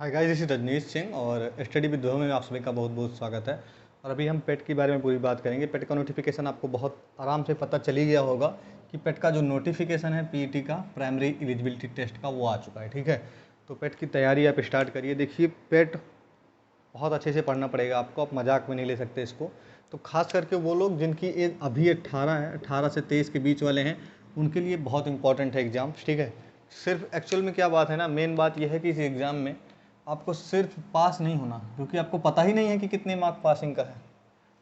Hi guys, this is Rajneesh Singh और study with ध्रुव में आप सभी का बहुत बहुत स्वागत है। और अभी हम पेट के बारे में पूरी बात करेंगे। पेट का नोटिफिकेशन आपको बहुत आराम से पता चल ही गया होगा कि पेट का जो नोटिफिकेशन है पीईटी का, प्राइमरी एलिजिबिलिटी टेस्ट का, वो आ चुका है। ठीक है, तो पेट की तैयारी आप स्टार्ट करिए। देखिए, पेट बहुत अच्छे से पढ़ना पड़ेगा आपको, आप मजाक में नहीं ले सकते इसको। तो खास करके वो लोग जिनकी एज अभी 18 है, 18 से 23 के बीच वाले हैं, उनके लिए बहुत इंपॉर्टेंट है एग्ज़ाम। ठीक है, सिर्फ एक्चुअल में क्या बात है ना, मेन बात यह है कि इस एग्ज़ाम में आपको सिर्फ पास नहीं होना, क्योंकि आपको पता ही नहीं है कि कितने मार्क पासिंग का है।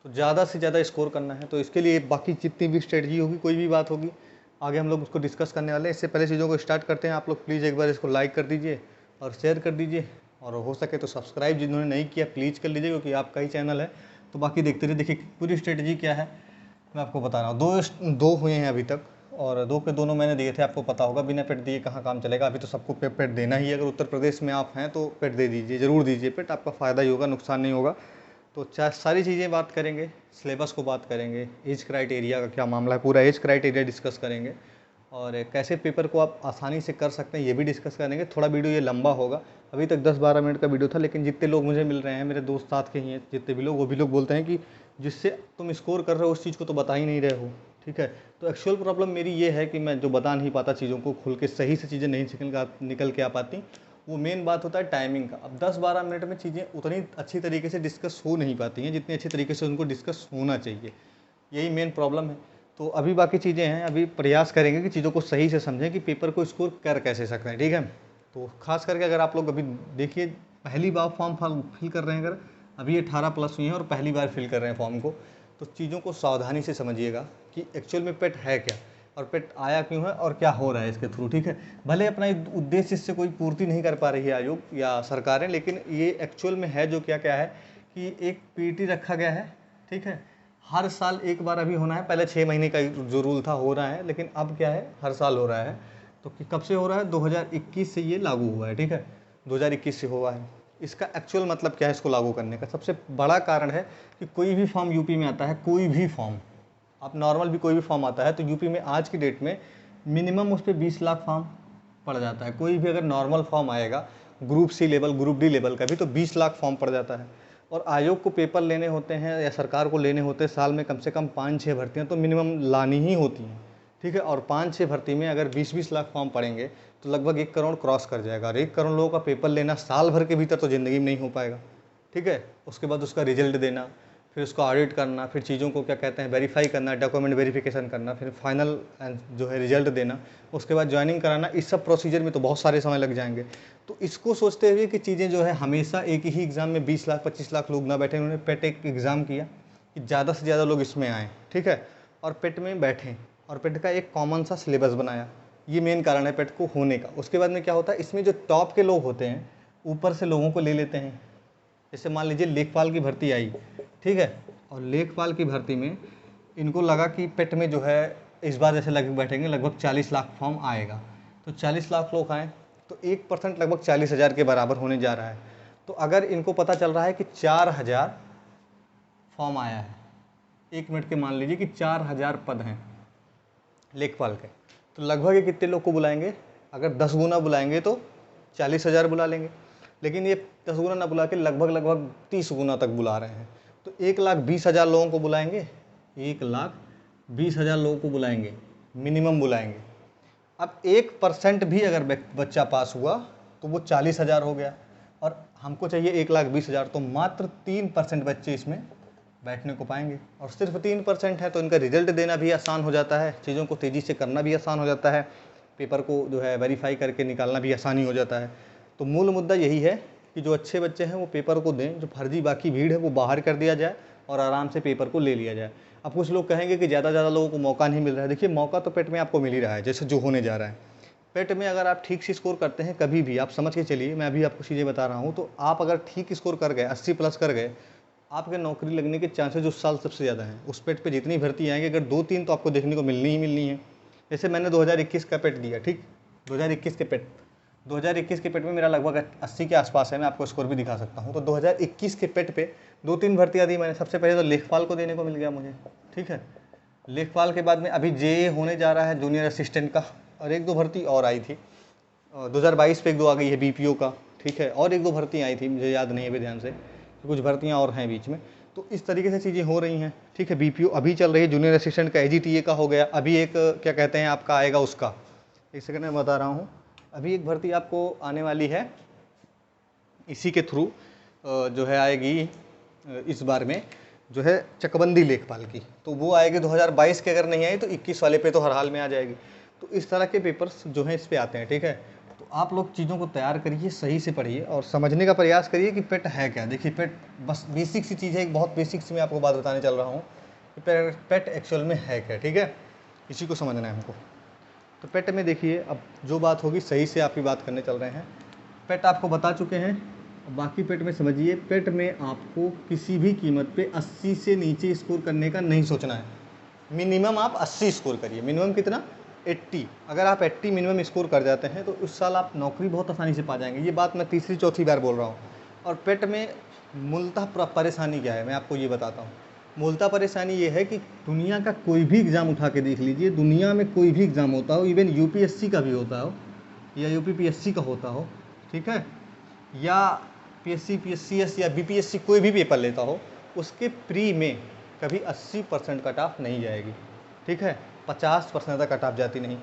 तो ज़्यादा से ज़्यादा स्कोर करना है। तो इसके लिए बाकी जितनी भी स्ट्रेटजी होगी, कोई भी बात होगी, आगे हम लोग उसको डिस्कस करने वाले हैं। इससे पहले चीज़ों को स्टार्ट करते हैं। आप लोग प्लीज़ एक बार इसको लाइक कर दीजिए और शेयर कर दीजिए, और हो सके तो सब्सक्राइब जिन्होंने नहीं किया प्लीज़ कर लीजिए, क्योंकि आपका ही चैनल है। तो बाकी देखते रहिए। देखिए पूरी स्ट्रेटजी क्या है मैं आपको बता रहा हूँ। दो हुए हैं अभी तक, और दो के दोनों मैंने दिए थे, आपको पता होगा। बिना पेट दिए कहाँ काम चलेगा। अभी तो सबको पेट देना ही है। अगर उत्तर प्रदेश में आप हैं तो पेट दे दीजिए, ज़रूर दीजिए पेट, आपका फ़ायदा ही होगा, नुकसान नहीं होगा। तो सारी चीज़ें बात करेंगे, सिलेबस को बात करेंगे, एज क्राइटेरिया का क्या मामला है, पूरा एज क्राइटेरिया डिस्कस करेंगे, और कैसे पेपर को आप आसानी से कर सकते हैं ये भी डिस्कस करेंगे। थोड़ा वीडियो ये लंबा होगा, अभी तक 10-12 मिनट का वीडियो था, लेकिन जितने लोग मुझे मिल रहे हैं, मेरे दोस्त साथ के ही हैं जितने भी लोग, वो भी लोग बोलते हैं कि जिससे तुम स्कोर कर रहे हो उस चीज़ को तो बता ही नहीं रहे हो। ठीक है, तो एक्चुअल प्रॉब्लम मेरी ये है कि मैं जो बता नहीं पाता चीज़ों को खुल के, सही से चीज़ें नहीं निकल के आ पाती। वो मेन बात होता है टाइमिंग का। अब 10-12 मिनट में चीज़ें उतनी अच्छी तरीके से डिस्कस हो नहीं पाती हैं जितनी अच्छी तरीके से उनको डिस्कस होना चाहिए। यही मेन प्रॉब्लम है। तो अभी बाकी चीज़ें हैं, अभी प्रयास करेंगे कि चीज़ों को सही से समझें कि पेपर को स्कोर कर कैसे सकते हैं। ठीक है, तो खास करके अगर आप लोग अभी देखिए, पहली बार फॉर्म फिल कर रहे हैं, अगर अभी 18 प्लस हुई हैं और पहली बार फिल कर रहे हैं फॉर्म को, तो चीज़ों को सावधानी से समझिएगा कि एक्चुअल में पेट है क्या, और पेट आया क्यों है, और क्या हो रहा है इसके थ्रू। ठीक है, भले अपना उद्देश्य इससे कोई पूर्ति नहीं कर पा रही है आयोग या सरकारें, लेकिन ये एक्चुअल में है जो क्या क्या है कि एक पीईटी रखा गया है। ठीक है, हर साल एक बार अभी होना है। पहले 6 महीने का जो रूल था हो रहा है, लेकिन अब क्या है, हर साल हो रहा है। तो कब से हो रहा है? 2021 से ये लागू हुआ है। ठीक है, 2021 से हुआ है। इसका एक्चुअल मतलब क्या है इसको लागू करने का? सबसे बड़ा कारण है कि कोई भी फॉर्म यूपी में आता है, कोई भी फॉर्म, आप नॉर्मल भी कोई भी फॉर्म आता है तो यूपी में आज की डेट में मिनिमम उस पर 20 लाख फॉर्म पड़ जाता है। कोई भी अगर नॉर्मल फॉर्म आएगा, group C level, group D level का भी, तो 20 लाख फॉर्म पड़ जाता है। और आयोग को पेपर लेने होते हैं या सरकार को लेने होते हैं साल में कम से कम 5-6 भर्तियाँ तो मिनिमम लानी ही होती हैं। ठीक है, और 5-6 भर्ती में अगर 20-20 लाख फॉर्म पड़ेंगे तो लगभग 1 करोड़ क्रॉस कर जाएगा। और 1 करोड़ लोगों का पेपर लेना साल भर के भीतर तो ज़िंदगी में नहीं हो पाएगा। ठीक है, उसके बाद उसका रिजल्ट देना, फिर उसको ऑडिट करना, फिर चीज़ों को क्या कहते हैं वेरीफाई करना, डॉक्यूमेंट वेरिफिकेशन करना, फिर फाइनल जो है रिजल्ट देना, उसके बाद ज्वाइनिंग कराना। इस सब प्रोसीजर में तो बहुत सारे समय लग जाएंगे। तो इसको सोचते हुए कि चीज़ें जो है हमेशा एक ही एग्ज़ाम में 20 लाख 25 लाख लोग ना बैठे, उन्होंने पेट एक एग्ज़ाम किया कि ज़्यादा से ज़्यादा लोग इसमें आएँ। ठीक है, और पेट में बैठें, और पेट का एक कॉमन सा सिलेबस बनाया। ये मेन कारण है पेट को होने का। उसके बाद में क्या होता है, इसमें जो टॉप के लोग होते हैं ऊपर से लोगों को ले लेते हैं। जैसे मान लीजिए लेखपाल की भर्ती आई, ठीक है, और लेखपाल की भर्ती में इनको लगा कि पेट में जो है इस बार जैसे लग बैठेंगे लगभग 40 लाख फॉर्म आएगा। तो 40 लाख लोग आए तो 1% लगभग 40,000 के बराबर होने जा रहा है। तो अगर इनको पता चल रहा है कि 4,000 फॉर्म आया है, 1 मिनट के मान लीजिए कि 4,000 पद हैं लेखपाल के, तो लगभग ये कितने लोग को बुलाएंगे? अगर 10 गुना बुलाएंगे तो 40,000 बुला लेंगे। लेकिन ये 10 गुना ना बुला के लगभग 30 गुना तक बुला रहे हैं। तो 1,20,000 लोगों को बुलाएंगे, 1,20,000 लोगों को बुलाएंगे, मिनिमम बुलाएंगे। अब 1% भी अगर बच्चा पास हुआ तो वो 40,000 हो गया, और हमको चाहिए 1,20,000, तो मात्र 3% बच्चे इसमें बैठने को पाएंगे। और सिर्फ 3% है तो इनका रिजल्ट देना भी आसान हो जाता है, चीज़ों को तेज़ी से करना भी आसान हो जाता है, पेपर को जो है वेरीफाई करके निकालना भी आसानी हो जाता है। तो मूल मुद्दा यही है कि जो अच्छे बच्चे हैं वो पेपर को दें, जो फर्जी बाकी भीड़ है वो बाहर कर दिया जाए और आराम से पेपर को ले लिया जाए। अब कुछ लोग कहेंगे कि ज़्यादा लोगों को मौका नहीं मिल रहा है। देखिए, मौका तो पेट में आपको मिल ही रहा है, जैसे जो होने जा रहा है। पेट में अगर आप ठीक से स्कोर करते हैं, कभी भी आप समझ के चलिए, मैं अभी आपको चीज़ें बता रहा हूँ, तो आप अगर ठीक स्कोर कर गए, 80 प्लस कर गए, आपके नौकरी लगने के चांसेस उस साल सबसे ज़्यादा हैं। उस पेट पे जितनी भर्ती आएंगी, अगर 2-3 तो आपको देखने को मिलनी ही मिलनी है। जैसे मैंने 2021 का पेट दिया, ठीक, 2021 के पेट 2021 के पेट में मेरा लगभग 80 के आसपास है। मैं आपको स्कोर भी दिखा सकता हूँ। तो 2021 के पेट पे 2-3 भर्तियाँ दी मैंने। सबसे पहले तो लेखपाल को देने को मिल गया मुझे। ठीक है, लेखपाल के बाद में अभी जे होने जा रहा है जूनियर असिस्टेंट का, और 1-2 भर्ती और आई थी। 2022 पे 1-2 आ गई है बीपीओ का। ठीक है, और एक दो भर्तियाँ आई थी, मुझे याद नहीं है अभी ध्यान से, कुछ भर्तियाँ और हैं बीच में। तो इस तरीके से चीज़ें हो रही हैं, ठीक है। बीपीओ अभी चल रही है, जूनियर असिस्टेंट का एजीटीए का हो गया, अभी एक क्या कहते हैं आपका आएगा उसका, एक सेकंड में बता रहा हूँ, अभी एक भर्ती आपको आने वाली है इसी के थ्रू जो है आएगी इस बार में, जो है चकबंदी लेखपाल की, तो वो आएगी 2022 के, अगर नहीं आई तो 21 वाले पे तो हर हाल में आ जाएगी। तो इस तरह के पेपर्स जो हैं इस पे आते हैं, ठीक है। तो आप लोग चीज़ों को तैयार करिए, सही से पढ़िए और समझने का प्रयास करिए कि पेट है क्या। देखिए पेट बस बेसिक सी चीज़ है, एक बहुत बेसिक सी मैं आपको बात बताने चल रहा हूँ कि पेट एक्चुअल में है क्या, ठीक है, इसी को समझना है हमको। तो पेट में देखिए, अब जो बात होगी सही से आप ही बात करने चल रहे हैं। पेट आपको बता चुके हैं, बाकी पेट में समझिए, पेट में आपको किसी भी कीमत पे 80 से नीचे स्कोर करने का नहीं सोचना है। मिनिमम आप 80 स्कोर करिए, मिनिमम कितना, 80। अगर आप 80 मिनिमम स्कोर कर जाते हैं तो उस साल आप नौकरी बहुत आसानी से पा जाएंगे। ये बात मैं तीसरी चौथी बार बोल रहा हूँ। और पेट में मूलतः परेशानी क्या है मैं आपको ये बताता हूँ। मूलतः परेशानी ये है कि दुनिया का कोई भी एग्ज़ाम उठा के देख लीजिए, दुनिया में कोई भी एग्ज़ाम होता हो, इवन यूपीएससी का भी होता हो या यूपीपीएससी का होता हो, ठीक है, या पीएससी पीएससीएस या बीपीएससी कोई भी पेपर लेता हो, उसके प्री में कभी 80% कट ऑफ नहीं जाएगी, ठीक है, 50% तक कट ऑफ जाती नहीं।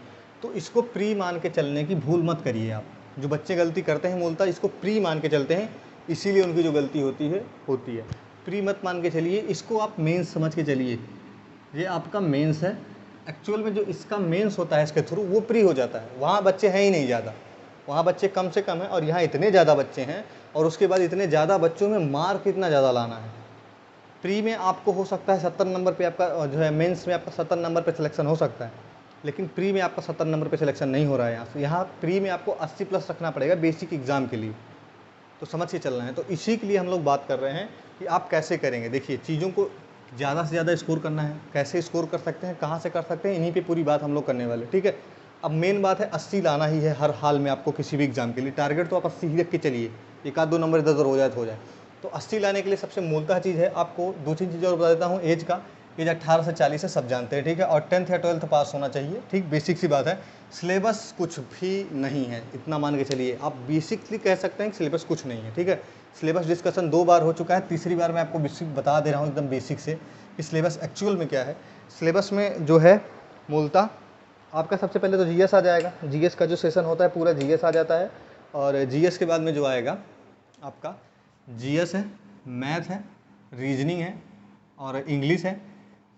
तो इसको प्री मान के चलने की भूल मत करिए आप। जो बच्चे गलती करते हैं मूलतः इसको प्री मान के चलते हैं, इसीलिए उनकी जो गलती होती है। प्री मत मान के चलिए, इसको आप मेंस समझ के चलिए। ये आपका मेंस है, एक्चुअल में जो इसका मेंस होता है इसके थ्रू वो प्री हो जाता है। वहाँ बच्चे हैं ही नहीं ज़्यादा, वहाँ बच्चे कम से कम हैं, और यहाँ इतने ज़्यादा बच्चे हैं, और उसके बाद इतने ज़्यादा बच्चों में मार्क इतना ज़्यादा लाना है। प्री में आपको हो सकता है 70 नंबर पे आपका जो है, मेंस में आपका 70 नंबर पे सिलेक्शन हो सकता है, लेकिन प्री में आपका 70 नंबर पे सिलेक्शन नहीं हो रहा है। यहाँ प्री में आपको 80 प्लस रखना पड़ेगा बेसिक एग्ज़ाम के लिए, तो समझ के चलना है। तो इसी के लिए हम लोग बात कर रहे हैं कि आप कैसे करेंगे। देखिए चीज़ों को ज़्यादा से ज़्यादा स्कोर करना है, कैसे स्कोर कर सकते हैं, कहाँ से कर सकते हैं, इन्हीं पे पूरी बात हम लोग करने वाले, ठीक है। अब मेन बात है 80 लाना ही है हर हाल में आपको, किसी भी एग्ज़ाम के लिए टारगेट तो आप 80 ही रख के चलिए, एक आध दो नंबर इधर उधर हो जाए तो हो जाए। तो 80 लाने के लिए सबसे मूलतः चीज़ है, आपको दो तीन चीज़ें और बता देता हूँ। एज का, एज 18 से 40 है, सब जानते हैं, ठीक है, और 10th या 12th पास होना चाहिए, ठीक, बेसिक सी बात है। सिलेबस कुछ भी नहीं है, इतना मान के चलिए। आप बेसिकली कह सकते हैं कि सिलेबस कुछ नहीं है, ठीक है। सिलेबस डिस्कशन 2 बार हो चुका है, तीसरी बार मैं आपको बेसिक बता दे रहा हूँ एकदम बेसिक से कि सिलेबस एक्चुअल में क्या है। सिलेबस में जो है मूलतः आपका सबसे पहले तो जीएस आ जाएगा, जीएस का जो सेशन होता है पूरा जीएस आ जाता है, और जीएस के बाद में जो आएगा आपका जीएस है, मैथ है, रीजनिंग है और इंग्लिश है,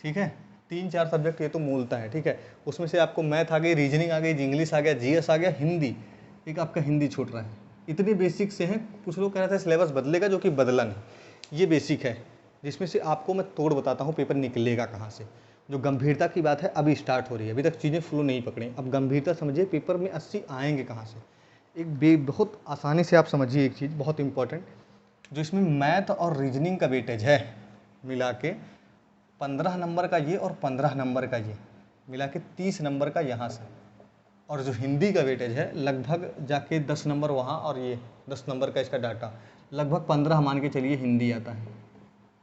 ठीक है। 3-4 सब्जेक्ट ये तो मूलतः है, ठीक है। उसमें से आपको मैथ आ गई, रीजनिंग आ गई, इंग्लिश आ गया, जीएस आ गया, हिंदी, एक आपका हिंदी छूट रहा है। इतने बेसिक से हैं। कुछ लोग कह रहे थे सिलेबस बदलेगा, जो कि बदला नहीं, ये बेसिक है, जिसमें से आपको मैं तोड़ बताता हूँ पेपर निकलेगा कहाँ से। जो गंभीरता की बात है अभी स्टार्ट हो रही है, अभी तक चीज़ें फ्लो नहीं पकड़ी। अब गंभीरता समझिए, पेपर में 80 आएंगे कहाँ से। एक बहुत आसानी से आप समझिए, एक चीज़ बहुत इंपॉर्टेंट, जो इसमें मैथ और रीजनिंग का वेटेज है मिला के 15 नंबर का ये और 15 नंबर का ये मिला के 30 नंबर का यहाँ से, और जो हिंदी का वेटेज है लगभग जाके 10 नंबर वहाँ, और ये 10 नंबर का इसका डाटा, लगभग 15 मान के चलिए हिंदी आता है।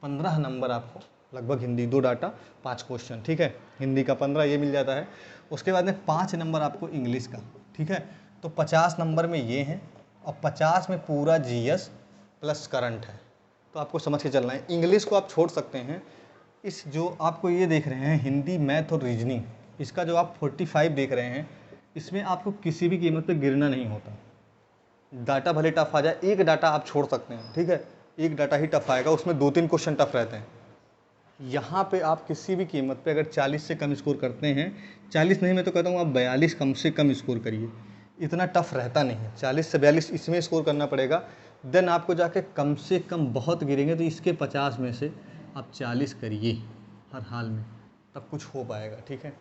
15 नंबर आपको लगभग हिंदी, 2 डाटा 5 क्वेश्चन, ठीक है। हिंदी का 15 ये मिल जाता है। उसके बाद में 5 नंबर आपको इंग्लिश का, ठीक है। तो 50 नंबर में ये हैं, और 50 में पूरा जीएस प्लस करंट है। तो आपको समझ के चलना है। इंग्लिश को आप छोड़ सकते हैं। इस जो आपको ये देख रहे हैं हिंदी, मैथ और रीजनिंग, इसका जो आप 45 देख रहे हैं, इसमें आपको किसी भी कीमत पे गिरना नहीं होता। डाटा भले टफ आ जाए, एक डाटा आप छोड़ सकते हैं, ठीक है, एक डाटा ही टफ आएगा, उसमें 2-3 क्वेश्चन टफ रहते हैं। यहाँ पे आप किसी भी कीमत पे अगर 40 से कम स्कोर करते हैं, 40 नहीं, मैं तो कहता हूँ आप 42 कम से कम स्कोर करिए, इतना टफ रहता नहीं है। 40 से 42 इसमें स्कोर करना पड़ेगा, देन आपको जाके कम से कम बहुत गिरेंगे, तो इसके 50 में से आप 40 करिए हर हाल में, तब कुछ हो पाएगा, ठीक है,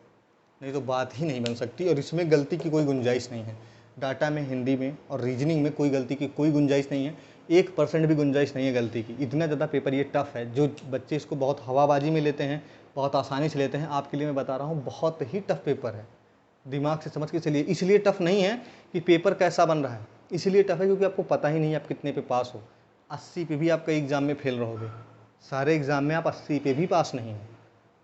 नहीं तो बात ही नहीं बन सकती। और इसमें गलती की कोई गुंजाइश नहीं है। डाटा में, हिंदी में और रीजनिंग में कोई गलती की कोई गुंजाइश नहीं है, 1% भी गुंजाइश नहीं है गलती की। इतना ज़्यादा पेपर ये टफ है, जो बच्चे इसको बहुत हवाबाजी में लेते हैं, बहुत आसानी से लेते हैं, आपके लिए मैं बता रहा हूँ बहुत ही टफ पेपर है। दिमाग से समझ के चलिए। इसलिए टफ नहीं है कि पेपर कैसा बन रहा है, इसलिए टफ है क्योंकि आपको पता ही नहीं आप कितने पे पास हो। 80 पे भी आप कई एग्ज़ाम में फेल रहोगे, सारे एग्ज़ाम में आप 80 पे भी पास नहीं हो,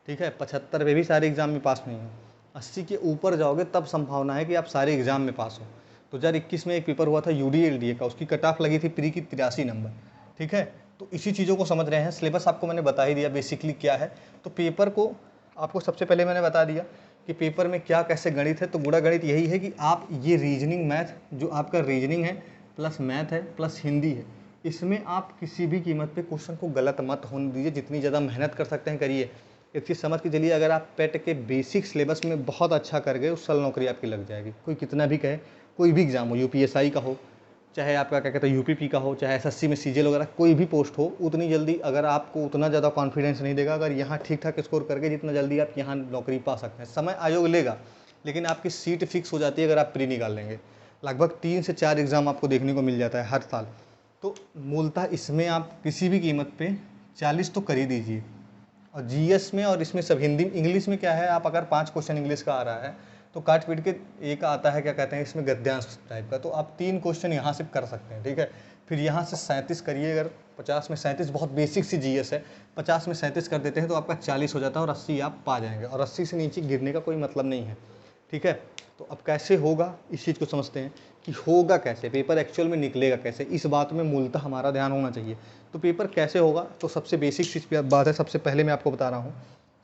ठीक है, 75 पे भी सारे एग्ज़ाम में पास नहीं हो। 80 के ऊपर जाओगे तब संभावना है कि आप सारे एग्ज़ाम में पास हो। 2021 में एक पेपर हुआ था UDLDA का, उसकी कट ऑफ लगी थी प्री की 83 नंबर। ठीक है, तो इसी चीज़ों को समझ रहे हैं। सिलेबस आपको मैंने बता ही दिया बेसिकली क्या है। तो पेपर को आपको सबसे पहले मैंने बता दिया कि पेपर में क्या कैसे गणित है। तो गुणा गणित यही है कि आप ये रीजनिंग मैथ, जो आपका रीजनिंग है प्लस मैथ है प्लस हिंदी है, इसमें आप किसी भी कीमत पे क्वेश्चन को गलत मत होने दीजिए। जितनी ज़्यादा मेहनत कर सकते हैं करिए। एक चीज़ समझ के चलिए, अगर आप पेट के बेसिक सिलेबस में बहुत अच्छा कर गए, उस साल नौकरी आपकी लग जाएगी। कोई कितना भी कहे, कोई भी एग्ज़ाम हो, UPSI का हो, चाहे आपका क्या कहते हैं UPP का हो, चाहे SSC में CGL वगैरह कोई भी पोस्ट हो, उतनी जल्दी अगर आपको उतना ज़्यादा कॉन्फिडेंस नहीं देगा अगर यहाँ ठीक ठाक स्कोर करके जितना जल्दी आप यहाँ नौकरी पा सकते हैं। समय आयोग लेगा, लेकिन आपकी सीट फिक्स हो जाती है अगर आप प्री निकाल लेंगे। लगभग 3 से 4 एग्ज़ाम आपको देखने को मिल जाता है हर साल। तो मूलतः इसमें आप किसी भी कीमत पे 40 तो कर ही दीजिए। और GS में और इसमें सब हिंदी इंग्लिश में क्या है, आप अगर 5 क्वेश्चन इंग्लिश का आ रहा है तो काट पीट के एक आता है क्या कहते हैं इसमें गद्यांश टाइप का, तो आप 3 क्वेश्चन यहाँ से कर सकते हैं। ठीक है, फिर यहाँ से 37 करिए। अगर 50 में 37 बहुत बेसिक सी GS है, 50 में 37 कर देते हैं तो आपका 40 हो जाता है और 80 आप पा जाएंगे। और 80 से नीचे गिरने का कोई मतलब नहीं है। ठीक है, तो अब कैसे होगा इस चीज़ को समझते हैं कि होगा कैसे, पेपर एक्चुअल में निकलेगा कैसे, इस बात में मूलतः हमारा ध्यान होना चाहिए। तो पेपर कैसे होगा, तो सबसे बेसिक चीज़ पे बात है, सबसे पहले मैं आपको बता रहा हूँ।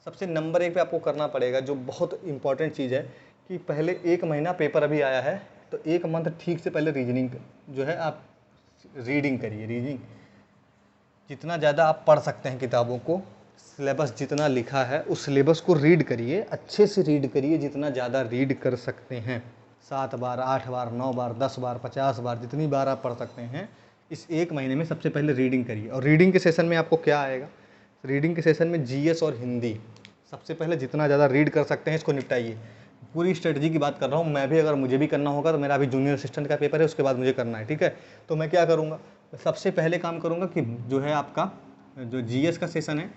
सबसे नंबर 1 पे आपको करना पड़ेगा जो बहुत इंपॉर्टेंट चीज़ है कि पहले 1 महीना पेपर अभी आया है तो 1 मंथ ठीक से पहले रीजनिंग जो है आप रीडिंग करिए। रीडिंग जितना ज़्यादा आप पढ़ सकते हैं किताबों को, सिलेबस जितना लिखा है उस सिलेबस को रीड करिए, अच्छे से रीड करिए। जितना ज़्यादा रीड कर सकते हैं, 7 बार 8 बार 9 बार 10 बार 50 बार जितनी बार आप पढ़ सकते हैं, इस 1 महीने में सबसे पहले रीडिंग करिए। और रीडिंग के सेशन में आपको क्या आएगा, रीडिंग के सेशन में GS और हिंदी सबसे पहले जितना ज़्यादा रीड कर सकते हैं इसको निपटाइए। पूरी स्ट्रेटजी की बात कर रहा हूँ मैं भी, अगर मुझे भी करना होगा तो मेरा अभी जूनियर असिस्टेंट का पेपर है, उसके बाद मुझे करना है। ठीक है, तो मैं क्या करूँगा, सबसे पहले काम करूँगा कि जो है आपका जो GS का सेशन है,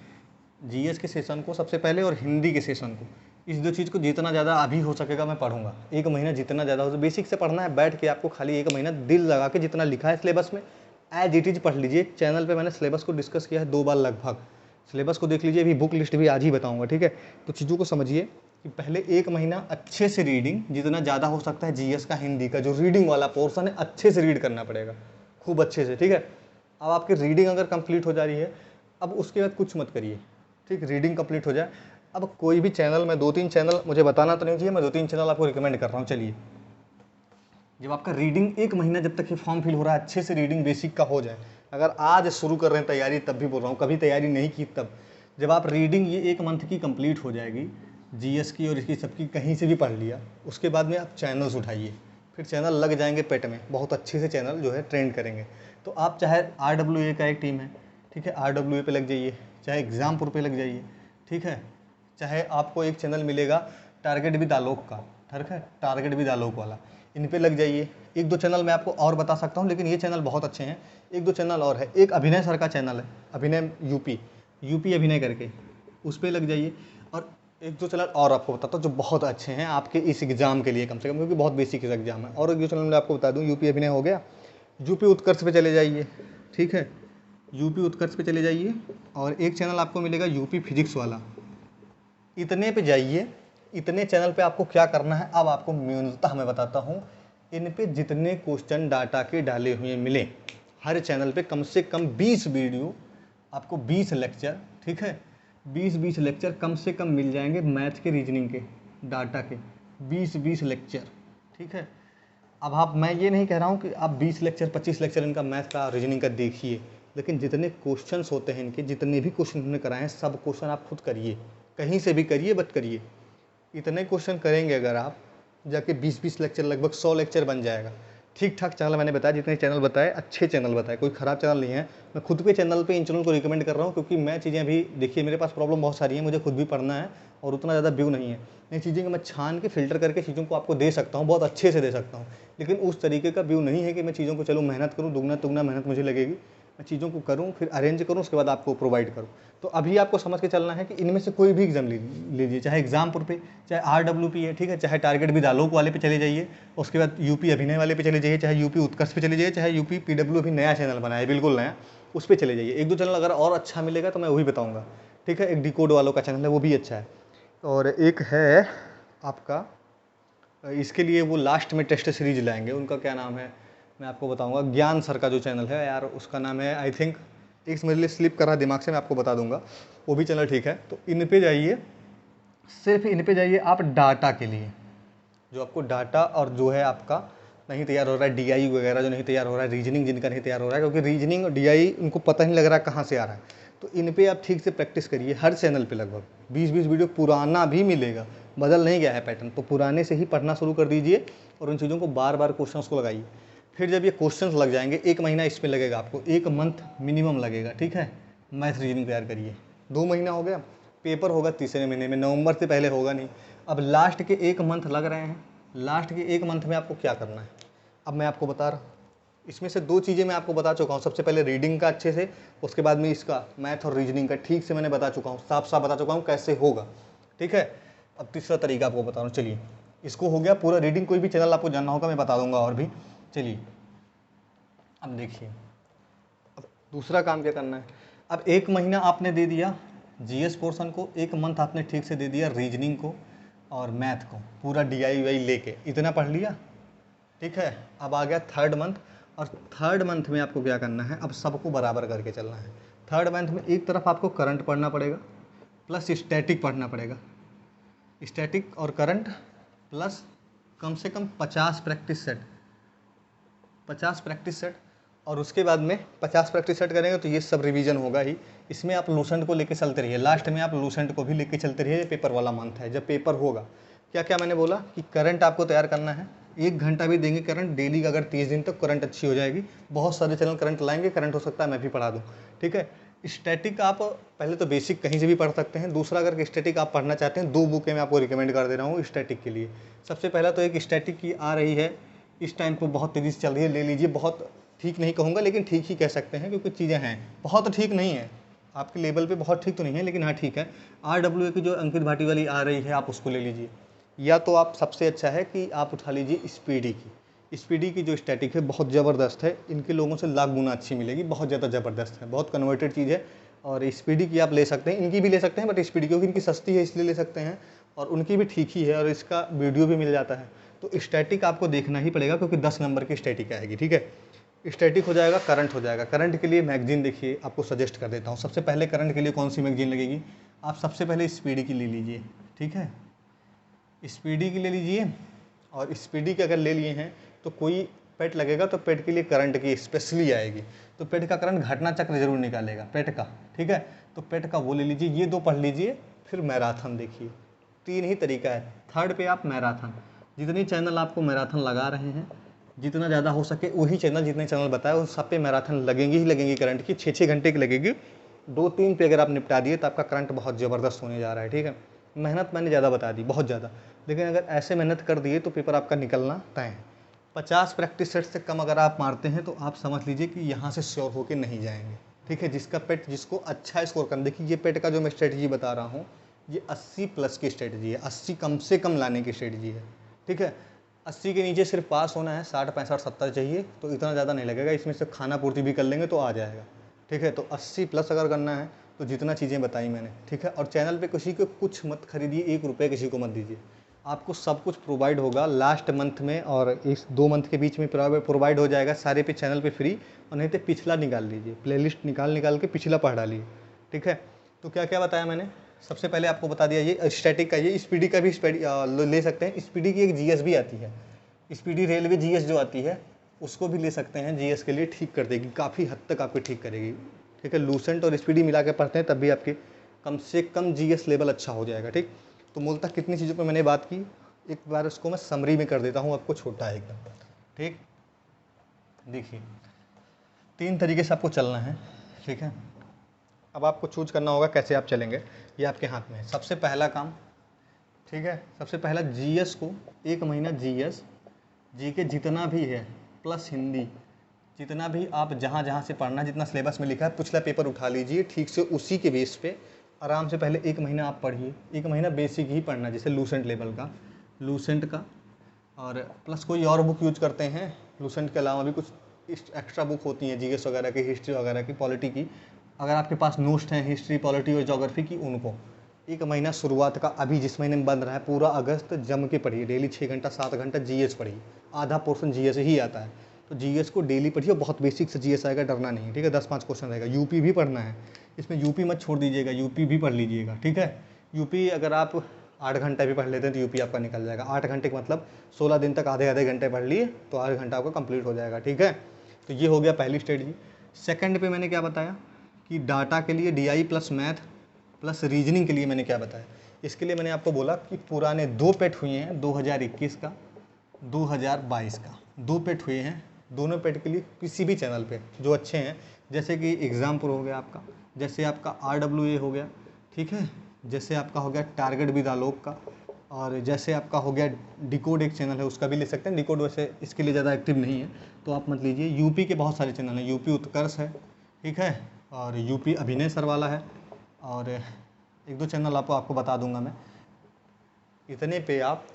GS के सेशन को सबसे पहले और हिंदी के सेशन को, इस 2 चीज़ को जितना ज़्यादा अभी हो सकेगा मैं पढ़ूंगा। 1 महीना जितना ज़्यादा हो, बेसिक से पढ़ना है, बैठ के आपको खाली 1 महीना दिल लगा के जितना लिखा है सिलेबस में एज इट इज पढ़ लीजिए। चैनल पे मैंने सिलेबस को डिस्कस किया है 2 बार लगभग, सिलेबस को देख लीजिए, अभी बुक लिस्ट भी आज ही बताऊंगा। ठीक है, तो चीज़ों को समझिए कि पहले 1 महीना अच्छे से रीडिंग, जितना ज़्यादा हो सकता है GS का हिंदी का जो रीडिंग वाला पोर्सन है अच्छे से रीड करना पड़ेगा, खूब अच्छे से। ठीक है, अब आपकी रीडिंग अगर कंप्लीट हो जा रही है, अब उसके बाद कुछ मत करिए। ठीक, रीडिंग कंप्लीट हो जाए, अब कोई भी चैनल, मैं 2-3 चैनल, मुझे बताना तो नहीं चाहिए, मैं 2-3 चैनल आपको रिकमेंड कर रहा हूँ। चलिए, जब आपका रीडिंग 1 महीना जब तक ये फॉर्म फिल हो रहा है अच्छे से रीडिंग बेसिक का हो जाए, अगर आज शुरू कर रहे हैं तैयारी तब भी बोल रहा हूँ, कभी तैयारी नहीं की तब, जब आप रीडिंग ये 1 मंथ की कंप्लीट हो जाएगी GS की और इसकी सबकी, कहीं से भी पढ़ लिया, उसके बाद में आप चैनल्स उठाइए, फिर चैनल लग जाएंगे पेट में, बहुत अच्छे से चैनल जो है ट्रेंड करेंगे। तो आप चाहे RWA का एक टीम है, ठीक है, RWA पे लग जाइए, चाहे एग्जामपुर पे लग जाइए। ठीक है, चाहे आपको एक चैनल मिलेगा टारगेट विद आलोक का, ठीक है, टारगेट विद आलोक वाला, इन पे लग जाइए। 1-2 चैनल मैं आपको और बता सकता हूँ, लेकिन ये चैनल बहुत अच्छे हैं। 1-2 चैनल और है, एक अभिनय सर का चैनल है, अभिनय यूपी अभिनय करके, उस पर लग जाइए। और 1-2 चैनल और आपको बताता हूँ जो बहुत अच्छे हैं आपके इस एग्ज़ाम के लिए, कम से कम, क्योंकि बहुत बेसिक एग्जाम है। और 1-2 चैनल मैं आपको बता दूँ, यूपी अभिनय हो गया, यूपी उत्कर्ष पे चले जाइए। ठीक है, यूपी उत्कर्ष पे चले जाइए, और एक चैनल आपको मिलेगा यूपी फिजिक्स वाला, इतने पे जाइए। इतने चैनल पे आपको क्या करना है, अब आपको न्यूनतः मैं बताता हूँ, इन पे जितने क्वेश्चन डाटा के डाले हुए मिले, हर चैनल पे कम से कम 20 वीडियो, आपको 20 लेक्चर, ठीक है, 20 लेक्चर कम से कम मिल जाएंगे मैथ के, रीजनिंग के, डाटा के 20 लेक्चर। ठीक है, अब आप, मैं ये नहीं कह रहा हूँ कि आप 20 लेक्चर 25 लेक्चर इनका मैथ का रीजनिंग का देखिए, लेकिन जितने क्वेश्चंस होते हैं इनके, जितने भी क्वेश्चन उन्होंने कराए हैं, सब क्वेश्चन आप खुद करिए, कहीं से भी करिए, बट करिए। इतने क्वेश्चन करेंगे अगर आप, जाके 20 लेक्चर, लगभग 100 लेक्चर बन जाएगा। ठीक ठाक चैनल मैंने बताया, जितने चैनल बताए अच्छे चैनल बताए, कोई ख़राब चैनल नहीं है। मैं खुद के चैनल पे इन चैनल को रिकमेंड कर रहा हूँ, क्योंकि मैं चीज़ें अभी, देखिए मेरे पास प्रॉब्लम बहुत सारी है, मुझे खुद भी पढ़ना है और उतना ज़्यादा व्यू नहीं है। इन चीज़ें को मैं छान के फ़िल्टर करके चीज़ों को आपको दे सकता हूँ, बहुत अच्छे से दे सकता हूँ, लेकिन उस तरीके का व्यू नहीं है कि मैं चीज़ों को चलूँ मेहनत करूँ, दुगना तुगना मेहनत मुझे लगेगी, मैं चीज़ों को करूँ, फिर अरेंज करूँ, उसके बाद आपको प्रोवाइड करूँ। तो अभी आपको समझ के चलना है कि इनमें से कोई भी एग्जाम लीजिए, चाहे एग्जामपुर पे, चाहे RWP है, ठीक है, चाहे टारगेट विद आलोक वाले पे चले जाइए, उसके बाद यूपी अभिनय वाले पे चले जाइए, चाहे यूपी उत्कर्ष पे चले जाइए, चाहे यूपी PW अभी नया चैनल बना है, बिल्कुल नया, उस पर चले जाइए। 1-2 चैनल अगर और अच्छा मिलेगा तो मैं वही बताऊँगा। ठीक है, एक डिकोड वालों का चैनल है, वो भी अच्छा है, और एक है आपका इसके लिए वो लास्ट में टेस्ट सीरीज लाएंगे। उनका क्या नाम है मैं आपको बताऊंगा। ज्ञान सर का जो चैनल है यार, उसका नाम है आई थिंक, एक मेरे लिए स्लिप कर रहा दिमाग से, मैं आपको बता दूंगा, वो भी चैनल ठीक है। तो इन पे जाइए, सिर्फ इन पे जाइए आप डाटा के लिए, जो आपको डाटा और जो है आपका नहीं तैयार हो रहा है, डीआई वगैरह जो नहीं तैयार हो रहा है, रीजनिंग जिनका नहीं तैयार हो रहा है, क्योंकि रीजनिंग और डीआई उनको पता नहीं लग रहा कहाँ से आ रहा है, तो इन पे आप ठीक से प्रैक्टिस करिए। हर चैनल पे लगभग 20-20 वीडियो पुराना भी मिलेगा, बदल नहीं गया है पैटर्न, तो पुराने से ही पढ़ना शुरू कर दीजिए और उन चीज़ों को बार बार क्वेश्चंस को लगाइए। फिर जब ये क्वेश्चंस लग जाएंगे, 1 महीना इसमें लगेगा आपको, 1 मंथ मिनिमम लगेगा, ठीक है। मैथ रीजनिंग तैयार करिए, 2 महीना हो गया, पेपर होगा तीसरे महीने में, नवंबर से पहले होगा नहीं। अब लास्ट के 1 मंथ लग रहे हैं, लास्ट के 1 मंथ में आपको क्या करना है अब मैं आपको बता रहा हूँ। इसमें से 2 चीज़ें मैं आपको बता चुका हूँ। सबसे पहले रीडिंग का अच्छे से, उसके बाद में इसका मैथ और रीजनिंग का ठीक से मैंने बता चुका हूँ, साफ साफ बता चुका हूँ कैसे होगा, ठीक है। अब तीसरा तरीका आपको बता रहा हूँ। चलिए, इसको हो गया पूरा रीडिंग, कोई भी चैनल आपको जानना होगा मैं बता दूंगा और भी। चलिए अब देखिए, अब दूसरा काम क्या करना है। अब 1 महीना आपने दे दिया जीएस पोर्शन को, 1 मंथ आपने ठीक से दे दिया रीजनिंग को और मैथ को, पूरा DIY लेके इतना पढ़ लिया, ठीक है। अब आ गया 3rd मंथ, और 3rd मंथ में आपको क्या करना है, अब सबको बराबर करके चलना है। 3rd मंथ में एक तरफ आपको करंट पढ़ना पड़ेगा, प्लस स्टैटिक पढ़ना पड़ेगा, स्टैटिक और करंट, प्लस कम से कम 50 प्रैक्टिस सेट, 50 प्रैक्टिस सेट। और उसके बाद में 50 प्रैक्टिस सेट करेंगे तो ये सब रिवीजन होगा ही। इसमें आप लूसेंट को लेके चलते रहिए, लास्ट में आप लूसेंट को भी लेके चलते रहिए। पेपर वाला मंथ है, जब पेपर होगा, क्या क्या मैंने बोला कि करंट आपको तैयार करना है, 1 घंटा भी देंगे करंट डेली का, अगर 30 दिन तक करंट अच्छी हो जाएगी। बहुत सारे चैनल करंट लाएंगे, करंट हो सकता है मैं भी पढ़ा दूँ, ठीक है। स्टैटिक आप पहले तो बेसिक कहीं से भी पढ़ सकते हैं। दूसरा, अगर स्टैटिक आप पढ़ना चाहते हैं, 2 बुकें मैं आपको रिकमेंड कर दे रहा हूँ स्टैटिक के लिए। सबसे पहला तो एक स्टैटिक की आ रही है, इस टाइम पे बहुत तेज़ी से चल रही है, ले लीजिए। बहुत ठीक नहीं कहूँगा, लेकिन ठीक ही कह सकते हैं, क्योंकि चीज़ें हैं, बहुत ठीक नहीं है आपके लेवल पे, बहुत ठीक तो नहीं है, लेकिन हाँ ठीक है। RWA की जो अंकित भाटी वाली आ रही है, आप उसको ले लीजिए। या तो आप सबसे अच्छा है कि आप उठा लीजिए स्पीडी की। स्पीडी की जो स्टैटिक है बहुत ज़बरदस्त है, इनके लोगों से लाख गुना अच्छी मिलेगी, बहुत ज़्यादा ज़बरदस्त है, बहुत कन्वर्टेड चीज़ है। और स्पीडी की आप ले सकते हैं, इनकी भी ले सकते हैं, बट स्पीडी क्योंकि इनकी सस्ती है इसलिए ले सकते हैं, और उनकी भी ठीक ही है, और इसका वीडियो भी मिल जाता है। तो स्टैटिक आपको देखना ही पड़ेगा, क्योंकि 10 नंबर की स्टैटिक आएगी, ठीक है। स्टैटिक हो जाएगा, करंट हो जाएगा। करंट के लिए मैगजीन देखिए, आपको सजेस्ट कर देता हूँ। सबसे पहले करंट के लिए कौन सी मैगजीन लगेगी, आप सबसे पहले स्पीडी की ले लीजिए, ठीक है। स्पीडी की ले लीजिए, और स्पीडी के अगर ले लिए हैं तो कोई पेट लगेगा तो पेट के लिए करंट की स्पेशली आएगी, तो पेट का करंट घटना चक्र जरूर निकालेगा पेट का, ठीक है। तो पेट का वो ले लीजिए, ये 2 पढ़ लीजिए। फिर मैराथन देखिए, 3 ही तरीका है। 3rd पे आप मैराथन, जितनी चैनल आपको मैराथन लगा रहे हैं, जितना ज़्यादा हो सके वही चैनल, जितने चैनल बताए उन सब पे मैराथन लगेंगी ही लगेंगी करंट की, 6-6 घंटे की लगेगी। 2-3 पे अगर आप निपटा दिए तो आपका करंट बहुत ज़बरदस्त होने जा रहा है, ठीक है। मेहनत मैंने ज़्यादा बता दी, बहुत ज़्यादा, लेकिन अगर ऐसे मेहनत कर दिए तो पेपर आपका निकलना तय है। 50 प्रैक्टिस सेट से कम अगर आप मारते हैं तो आप समझ लीजिए कि यहाँ से श्योर होके नहीं जाएंगे, ठीक है। जिसका पेट, जिसको अच्छा स्कोर करना, देखिए ये पेट का जो मैं स्ट्रेटजी बता रहा हूँ, ये 80 प्लस की स्ट्रेटजी है, 80 कम से कम लाने की स्ट्रेटजी है, ठीक है। 80 के नीचे सिर्फ पास होना है, 60, 65, 70 चाहिए, तो इतना ज़्यादा नहीं लगेगा, इसमें से खाना पूर्ति भी कर लेंगे तो आ जाएगा, ठीक है। तो 80 प्लस अगर करना है तो जितना चीज़ें बताई मैंने, ठीक है। और चैनल पे किसी को कुछ मत खरीदिए, 1 रुपये किसी को मत दीजिए, आपको सब कुछ प्रोवाइड होगा लास्ट मंथ में, और इस 2 मंथ के बीच में प्रोवाइड हो जाएगा सारे पे चैनल पे फ्री। और नहीं तो पिछला निकाल लीजिए, प्लेलिस्ट निकाल के पिछला पढ़ डालिए, ठीक है। तो क्या क्या बताया मैंने, सबसे पहले आपको बता दिया ये स्टैटिक का, ये स्पीडी का भी ले सकते हैं। स्पीडी की एक जीएस भी आती है, स्पीडी रेलवे जीएस जो आती है उसको भी ले सकते हैं, जीएस के लिए ठीक कर देगी, काफ़ी हद तक आपको ठीक करेगी, ठीक है। लूसेंट और स्पीडी मिला के पढ़ते हैं तब भी आपके कम से कम जीएस लेवल अच्छा हो जाएगा, ठीक। तो मूलतः कितनी चीज़ों पर मैंने बात की, एक बार उसको मैं समरी में कर देता हूँ आपको, छोटा है एकदम, ठीक। देखिए 3 तरीके से आपको चलना है, ठीक है। अब आपको चूज करना होगा कैसे आप चलेंगे, ये आपके हाथ में है। सबसे पहला काम, ठीक है, सबसे पहला जीएस को 1 महीना जीएस जीके जितना भी है प्लस हिंदी, जितना भी आप जहाँ जहाँ से पढ़ना, जितना सिलेबस में लिखा है, पिछला पेपर उठा लीजिए ठीक से, उसी के बेस पे आराम से पहले 1 महीना आप पढ़िए। 1 महीना बेसिक ही पढ़ना, जैसे लूसेंट लेवल का, लूसेंट का, और प्लस कोई और बुक यूज करते हैं लूसेंट के अलावा भी कुछ एक्स्ट्रा बुक होती हैं, जीएस वगैरह की, हिस्ट्री वगैरह की, पॉलिटी की, अगर आपके पास नोट्स हैं हिस्ट्री, पॉलिटी और ज्योग्राफी की, उनको एक महीना शुरुआत का अभी जिस महीने में बंद रहा है, पूरा अगस्त जम के पढ़िए, डेली 6 घंटा 7 घंटा जीएस पढ़िए, आधा पोर्शन जीएस ही आता है। तो जीएस को डेली पढ़िए, बहुत बेसिक से जीएस आएगा, डरना नहीं, ठीक है। 10-5 क्वेश्चन रहेगा। यूपी भी पढ़ना है, इसमें यूपी मत छोड़ दीजिएगा, यूपी भी पढ़ लीजिएगा, ठीक है। यूपी अगर आप 8 घंटा भी पढ़ लेते हैं तो यूपी आपका निकल जाएगा। 8 घंटे का मतलब 16 दिन तक आधे आधे घंटे पढ़ लिए तो 8 घंटा आपका कंप्लीट हो जाएगा, ठीक है। तो ये हो गया पहली स्ट्रेटजी। सेकंड पे मैंने क्या बताया कि डाटा के लिए DI plus math plus reasoning के लिए मैंने क्या बताया। इसके लिए मैंने आपको बोला कि पुराने 2 पेट हुए हैं, 2021 का 2022 का 2 पेट हुए हैं। दोनों पेट के लिए किसी भी चैनल पे जो अच्छे हैं, जैसे कि एग्जाम प्रो हो गया आपका, जैसे आपका RWA हो गया, ठीक है, जैसे आपका हो गया टारगेट विद आलोक का, और जैसे आपका हो गया डिकोड एक चैनल है उसका भी ले सकते हैं। डिकोड वैसे इसके लिए ज़्यादा एक्टिव नहीं है तो आप मत लीजिए। यूपी के बहुत सारे चैनल हैं, यूपी उत्कर्ष है, ठीक है, और यूपी अभिनय सर वाला है, और 1-2 चैनल आपको बता दूंगा मैं। इतने पे आप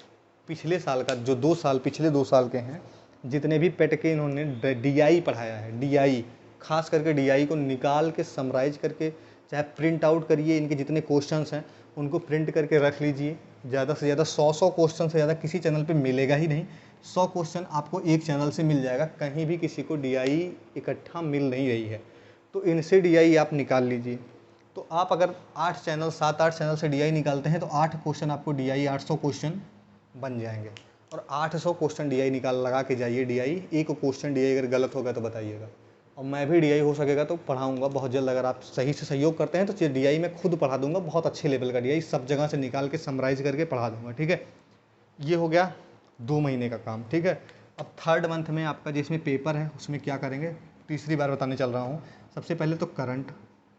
पिछले साल का जो 2 साल पिछले 2 साल के हैं, जितने भी पेट के इन्होंने डीआई पढ़ाया है, डीआई खास करके डीआई को निकाल के समराइज करके चाहे प्रिंट आउट करिए, इनके जितने क्वेश्चंस हैं उनको प्रिंट करके रख लीजिए। ज़्यादा से ज़्यादा 100 क्वेश्चन से ज़्यादा किसी चैनल पे मिलेगा ही नहीं। 100 क्वेश्चन आपको एक चैनल से मिल जाएगा, कहीं भी किसी को डीआई इकट्ठा मिल नहीं रही है। तो इनसे डीआई आप निकाल लीजिए। तो आप अगर 8 चैनल 7-8 चैनल से डीआई निकालते हैं तो 8 क्वेश्चन आपको डीआई 800 क्वेश्चन बन जाएंगे, और 800 क्वेश्चन डीआई निकाल लगा के जाइए। डीआई एक क्वेश्चन डीआई अगर गलत होगा तो बताइएगा, और मैं भी डीआई हो सकेगा तो पढ़ाऊंगा बहुत जल्द। अगर आप सही से सहयोग करते हैं तो डीआई मैं खुद पढ़ा दूंगा, बहुत अच्छे लेवल का डीआई सब जगह से निकाल के समराइज करके पढ़ा दूंगा, ठीक है। ये हो गया 2 महीने का काम, ठीक है। अब 3rd मंथ में आपका जिसमें पेपर है उसमें क्या करेंगे, तीसरी बार बताने चल रहा हूँ। सबसे पहले तो करंट,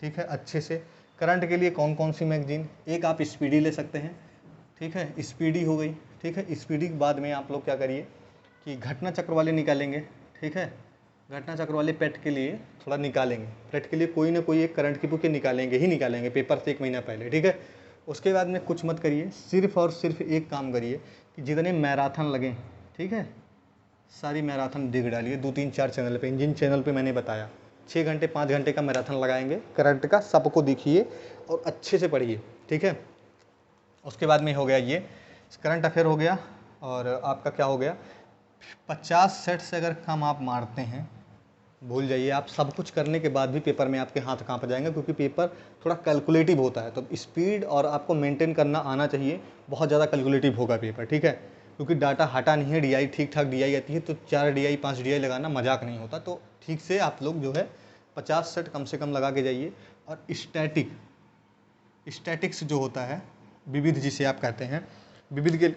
ठीक है, अच्छे से करंट के लिए कौन कौन सी मैगजीन, एक आप स्पीडी ले सकते हैं, ठीक है, स्पीडी हो गई, ठीक है। स्पीडी के बाद में आप लोग क्या करिए कि घटना चक्र वाले निकालेंगे, ठीक है। घटना चक्र वाले पेट के लिए थोड़ा निकालेंगे, पेट के लिए कोई ना कोई एक करंट की बुक निकालेंगे ही निकालेंगे पेपर से 1 महीना पहले, ठीक है। उसके बाद में कुछ मत करिए, सिर्फ और सिर्फ एक काम करिए कि जितने मैराथन लगे, ठीक है, सारी मैराथन देख डालिए 2-3-4 चैनल पे। जिन चैनल पे मैंने बताया 6 घंटे 5 घंटे का मैराथन लगाएंगे करंट का, सबको दिखिए और अच्छे से पढ़िए, ठीक है। उसके बाद में हो गया ये करंट अफेयर हो गया, और आपका क्या हो गया 50 सेट से अगर कम आप मारते हैं, भूल जाइए। आप सब कुछ करने के बाद भी पेपर में आपके हाथ कांप जाएंगे, क्योंकि पेपर थोड़ा कैलकुलेटिव होता है। तो स्पीड और आपको मेंटेन करना आना चाहिए, बहुत ज़्यादा कैलकुलेटिव होगा पेपर, ठीक है। क्योंकि डाटा हटा नहीं है, डीआई ठीक ठाक डीआई आती है, तो 4 डीआई 5 डीआई लगाना मजाक नहीं होता। तो ठीक से आप लोग जो है 50 सेट कम से कम लगा के जाइए। और स्टैटिक्स जो होता है, विविध जिसे आप कहते हैं, विविध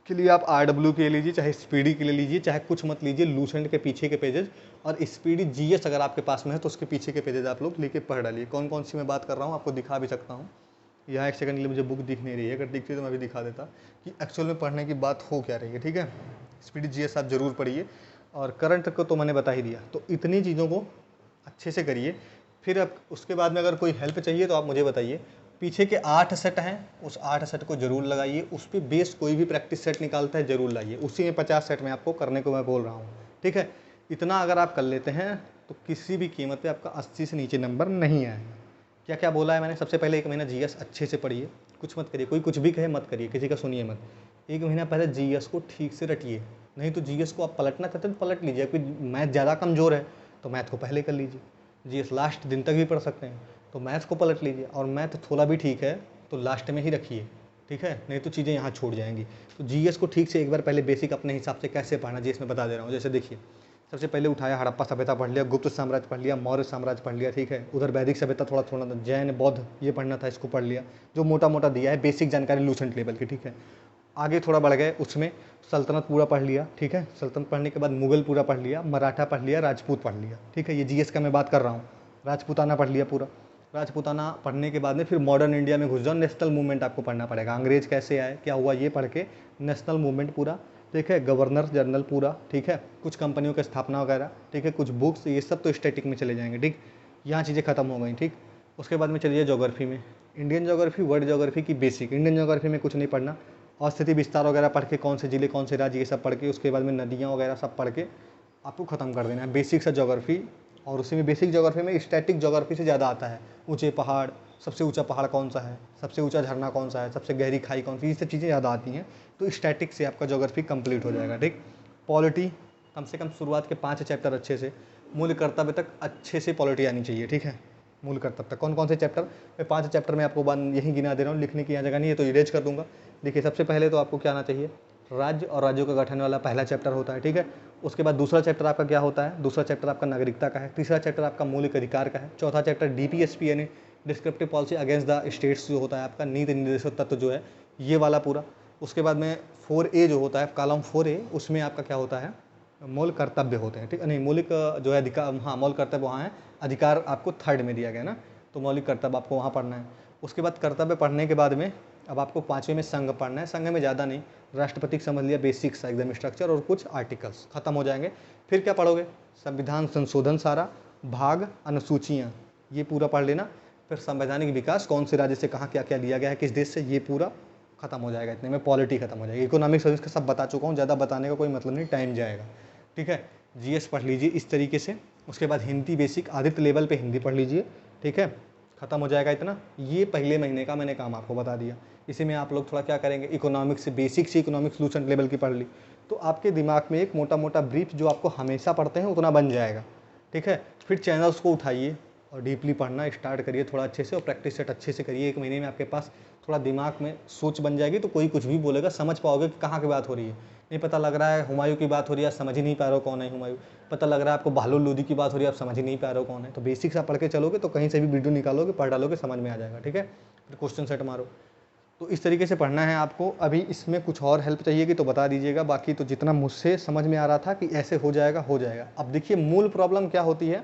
के लिए आप RW के लीजिए, चाहे स्पीडी के लिए लीजिए, चाहे कुछ मत लीजिए, लूसेंट के पीछे के पेजेस और स्पीडी जीएस अगर आपके पास में है तो उसके पीछे के पेजेस आप लोग लेके पढ़ डालिए। कौन कौन सी मैं बात कर रहा हूँ आपको दिखा भी सकता हूँ। यहाँ 1 सेकंड के लिए मुझे बुक दिख नहीं रही है, अगर दिखती तो मैं भी दिखा देता कि एक्चुअल में पढ़ने की बात हो क्या रही है, ठीक है। स्पीडी जीएस आप जरूर पढ़िए, और करंट को तो मैंने बता ही दिया। तो इतनी चीज़ों को अच्छे से करिए। फिर अब उसके बाद में अगर कोई हेल्प चाहिए तो आप मुझे बताइए। पीछे के 8 सेट हैं, उस 8 सेट को जरूर लगाइए। उस पर बेस कोई भी प्रैक्टिस सेट निकालता है जरूर लाइए, उसी में 50 सेट में आपको करने को मैं बोल रहा हूँ, ठीक है। इतना अगर आप कर लेते हैं तो किसी भी कीमत पे आपका 80 से नीचे नंबर नहीं आएगा। क्या क्या बोला है मैंने, सबसे पहले 1 महीना जीएस अच्छे से पढ़िए, कुछ मत करिए, कोई कुछ भी कहे मत करिए, किसी का सुनिए मत। 1 महीना पहले जीएस को ठीक से रटिए, नहीं तो जीएस को आप पलटना चाहते हैं तो पलट लीजिए। कोई मैथ ज़्यादा कमज़ोर है तो मैथ को पहले कर लीजिए, जीएस लास्ट दिन तक भी पढ़ सकते हैं तो मैथ को पलट लीजिए। और मैथ थोड़ा भी ठीक है तो लास्ट में ही रखिए, ठीक है, नहीं तो चीज़ें यहाँ छूट जाएंगी। तो जीएस को ठीक से एक बार पहले बेसिक अपने हिसाब से कैसे पढ़ना जीएस में बता दे रहा हूँ। जैसे देखिए, सबसे पहले उठाया हड़प्पा सभ्यता पढ़ लिया, गुप्त साम्राज्य पढ़ लिया, मौर्य साम्राज्य पढ़ लिया, ठीक है। उधर वैदिक सभ्यता थोड़ा थोड़ा, जैन बौद्ध ये पढ़ना था, इसको पढ़ लिया, जो मोटा मोटा दिया है बेसिक जानकारी लूसेंट लेवल की, ठीक है। आगे थोड़ा बढ़ गए, उसमें सल्तनत पूरा पढ़ लिया, ठीक है। सल्तनत पढ़ने के बाद मुगल पूरा पढ़ लिया, मराठा पढ़ लिया, राजपूत पढ़ लिया, ठीक है। ये जीएस का मैं बात कर रहा हूँ। राजपूताना पढ़ लिया पूरा। राजपूताना पढ़ने के बाद में फिर मॉडर्न इंडिया में घुस जाओ, नेशनल मूवमेंट आपको पढ़ना पड़ेगा, अंग्रेज कैसे आए क्या हुआ ये पढ़ के नेशनल मूवमेंट पूरा, ठीक है। गवर्नर जनरल पूरा, ठीक है। कुछ कंपनियों की स्थापना वगैरह, ठीक है। कुछ बुक्स, ये सब तो स्टैटिक में चले जाएंगे, ठीक। यहाँ चीज़ें खत्म हो गई, ठीक। उसके बाद में चलिए ज्योग्राफी में, इंडियन ज्योग्राफी, वर्ल्ड ज्योग्राफी की बेसिक। इंडियन ज्योग्राफी में कुछ नहीं पढ़ना, और स्थिति विस्तार वगैरह पढ़ के, कौन से जिले कौन से राज्य ये सब पढ़ के, उसके बाद में नदियाँ वगैरह सब पढ़ के आपको ख़त्म कर देना है बेसिक सा ज्योग्राफी। और उसी में बेसिक ज्योग्राफी में स्टैटिक ज्योग्राफी से ज़्यादा आता है, ऊंचे पहाड़, सबसे ऊंचा पहाड़ कौन सा है, सबसे ऊंचा झरना कौन सा है, सबसे गहरी खाई कौन सी, ये सब चीज़ें याद आती हैं। तो स्टैटिक से आपका ज्योग्राफी कंप्लीट हो जाएगा। ठीक, पॉलिटी कम से कम शुरुआत के 5 चैप्टर अच्छे से, मूल कर्तव्य तक अच्छे से पॉलिटी आनी चाहिए। ठीक है, मूल कर्तव्य तक कौन कौन से चैप्टर, मैं 5 चैप्टर में आपको यही गिना दे रहा हूँ, लिखने की यहाँ जगह नहीं है तो इरेज कर दूंगा। देखिए, सबसे पहले तो आपको क्या आना चाहिए, राज्य और राज्यों का गठन वाला पहला चैप्टर होता है। ठीक है, उसके बाद दूसरा चैप्टर आपका क्या होता है, दूसरा चैप्टर आपका नागरिकता का है। तीसरा चैप्टर आपका मौलिक अधिकार का है। चौथा चैप्टर डीपीएसपी यानी descriptive policy against the states जो होता है आपका, नीति निर्देशक तत्व जो है ये वाला पूरा। उसके बाद में 4A जो होता है, कॉलम 4A, उसमें आपका क्या होता है, मौलिक कर्तव्य होते हैं। ठीक है, नहीं मौलिक जो है अधिकार, हाँ मौलिक कर्तव्य वहाँ है, अधिकार आपको 3rd में दिया गया ना, तो मौलिक कर्तव्य आपको वहाँ पढ़ना है। उसके बाद कर्तव्य पढ़ने के बाद में अब आपको 5वें में संघ पढ़ना है। संघ में ज़्यादा नहीं, राष्ट्रपति का समझ लिया, बेसिक्स एकदम स्ट्रक्चर और कुछ आर्टिकल्स खत्म हो जाएंगे। फिर क्या पढ़ोगे, संविधान संशोधन सारा, भाग, अनुसूचियाँ, ये पूरा पढ़ लेना। फिर संवैधानिक विकास, कौन से राज्य से कहाँ क्या क्या लिया गया है, किस देश से, ये पूरा खत्म हो जाएगा। इतने में पॉलिटी खत्म हो जाएगी। इकोनॉमिक सर्विस का सब बता चुका हूँ, ज़्यादा बताने का कोई मतलब नहीं, टाइम जाएगा। ठीक है, जीएस पढ़ लीजिए इस तरीके से। उसके बाद हिंदी बेसिक आदित्य लेवल पे हिंदी पढ़ लीजिए। ठीक है, खत्म हो जाएगा इतना। ये पहले महीने का मैंने काम आपको बता दिया। इसी में आप लोग थोड़ा क्या करेंगे, इकोनॉमिक्स से बेसिक से इकोनॉमिक सोल्यूशन लेवल की पढ़ ली, तो आपके दिमाग में एक मोटा मोटा ब्रीफ जो आपको हमेशा पढ़ते हैं उतना बन जाएगा। ठीक है, फिर चैनल्स को उठाइए और डीपली पढ़ना स्टार्ट करिए थोड़ा अच्छे से, और प्रैक्टिस सेट अच्छे से करिए। 1 महीने में आपके पास थोड़ा दिमाग में सोच बन जाएगी, तो कोई कुछ भी बोलेगा समझ पाओगे कि कहाँ की बात हो रही है। नहीं पता लग रहा है हुमायूं की बात हो रही है, आप समझ ही नहीं पा रहे हो कौन है हुमायूं, पता लग रहा है आपको बहलोल लोदी की बात हो रही है, आप समझ ही नहीं पा रहे हो कौन है। तो बेसिक्स आप पढ़ के चलोगे तो कहीं से भी वीडियो निकालोगे, पढ़ डालोगे, समझ में आ जाएगा। ठीक है, फिर क्वेश्चन सेट मारो। तो इस तरीके से पढ़ना है आपको। अभी इसमें कुछ और हेल्प चाहिएगी तो बता दीजिएगा, बाकी तो जितना मुझसे समझ में आ रहा था कि ऐसे हो जाएगा हो जाएगा। अब देखिए मूल प्रॉब्लम क्या होती है,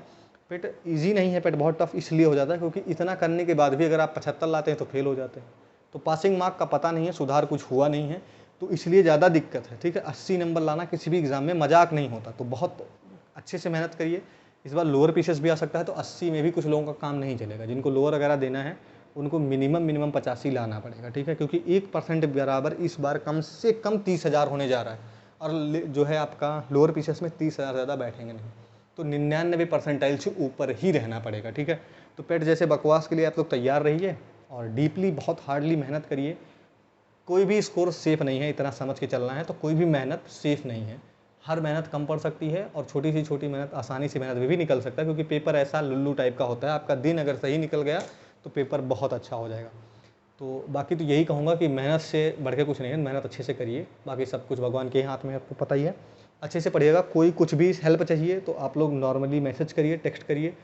पेट ईजी नहीं है, पेट बहुत टफ इसलिए हो जाता है क्योंकि इतना करने के बाद भी अगर आप 75 लाते हैं तो फेल हो जाते हैं। तो पासिंग मार्क का पता नहीं है, सुधार कुछ हुआ नहीं है, तो इसलिए ज़्यादा दिक्कत है। ठीक है, 80 नंबर लाना किसी भी एग्ज़ाम में मजाक नहीं होता, तो बहुत अच्छे से मेहनत करिए। इस बार लोअर पीसेस भी आ सकता है, तो 80 में भी कुछ लोगों का काम नहीं चलेगा। जिनको लोअर वगैरह देना है उनको मिनिमम 85 लाना पड़ेगा। ठीक है, क्योंकि 1% बराबर इस बार कम से कम 30,000 होने जा रहा है, और जो है आपका लोअर पीसेस में 30,000 ज़्यादा बैठेंगे नहीं, तो 99 परसेंटाइल से ऊपर ही रहना पड़ेगा। ठीक है, तो पेट जैसे बकवास के लिए आप लोग तैयार रहिए और डीपली बहुत हार्डली मेहनत करिए। कोई भी स्कोर सेफ नहीं है, इतना समझ के चलना है। तो कोई भी मेहनत सेफ नहीं है, हर मेहनत कम पड़ सकती है, और छोटी से छोटी मेहनत आसानी से मेहनत में भी निकल सकता है, क्योंकि पेपर ऐसा लुल्लू टाइप का होता है। आपका दिन अगर सही निकल गया तो पेपर बहुत अच्छा हो जाएगा। तो बाकी तो यही कहूँगा कि मेहनत से बढ़ के कुछ नहीं है, मेहनत अच्छे से करिए, बाकी सब कुछ भगवान के हाथ में, आपको पता ही है। अच्छे से पढ़िएगा, कोई कुछ भी हेल्प चाहिए तो आप लोग नॉर्मली मैसेज करिए, टेक्स्ट करिए,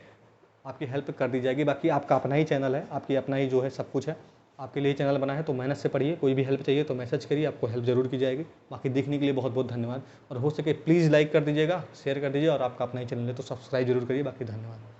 आपकी हेल्प कर दी जाएगी। बाकी आपका अपना ही चैनल है, आपकी अपना ही जो है सब कुछ है, आपके लिए चैनल बना है, तो मेहनत से पढ़िए। कोई भी हेल्प चाहिए तो मैसेज करिए, आपको हेल्प जरूर की जाएगी। बाकी देखने के लिए बहुत बहुत धन्यवाद, और हो सके प्लीज़ लाइक कर दीजिएगा, शेयर कर दीजिए, और आपका अपना ही चैनल है तो सब्सक्राइब जरूर करिए। बाकी धन्यवाद।